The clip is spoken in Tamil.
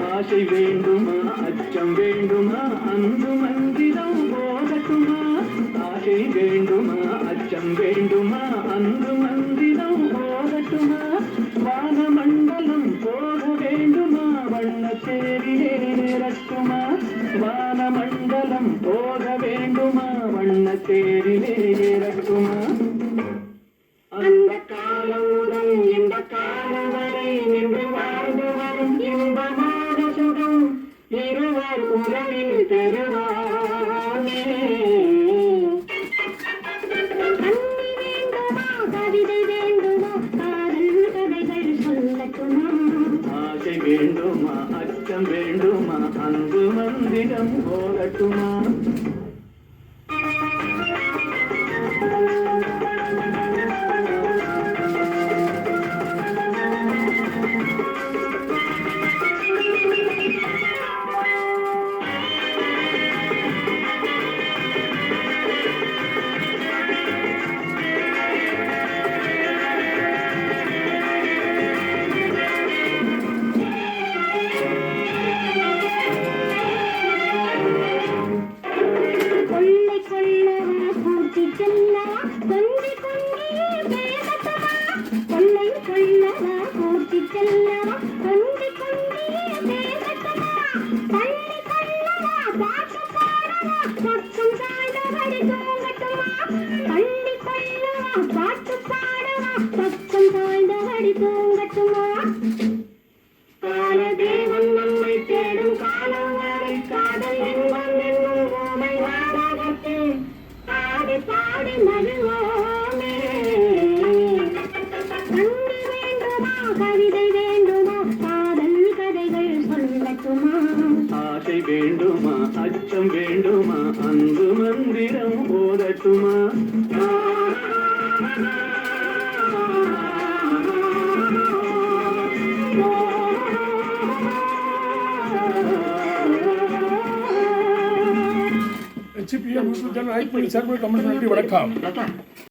ஆசை வேண்டுமா அச்சம் வேண்டுமா அன்பு மந்திரம் போகட்டுமா ஆசை வேண்டுமா அச்சம் வேண்டுமா அன்பு மந்திரம் போகட்டுமா வானமண்டலம் போக வேண்டுமா வண்ணத்தேரிலே நிறக்குமா வானமண்டலம் போக வேண்டுமா வண்ணத்தேரிலே நிறக்குமா அந்த காலமுடன் இந்த காலம் வரை நின்று வாழ்ந்து வரும் இன்பமான சுகம் இருவர் உறவில் தருவானே. கண்ணி வேண்டுமா கவிதை வேண்டுமா காதல் கதைகள் சொல்லட்டுமா ஆசை வேண்டுமா அச்சம் வேண்டுமா அன்பு மந்திரம் போகட்டுமா காலதேவன் நம்மை தேடும் காலம் வரை காதல் என்பன் என்னும் ஓமை நாடகத்தில் பாடி பாடி மகிழ்வோமே. கண்ணி வேண்டுமா கவிதை வேண்டுமா காதல் கதைகள் சொல்லட்டுமா ஆசை வேண்டுமா அச்சம் வேண்டுமா அன்பு மந்திரம் போதட்டுமா HPM யூடியூப் சேனல் லைக் பண்ணி ஷேர் பண்ணி கமெண்ட் பண்ணி வணக்கம்.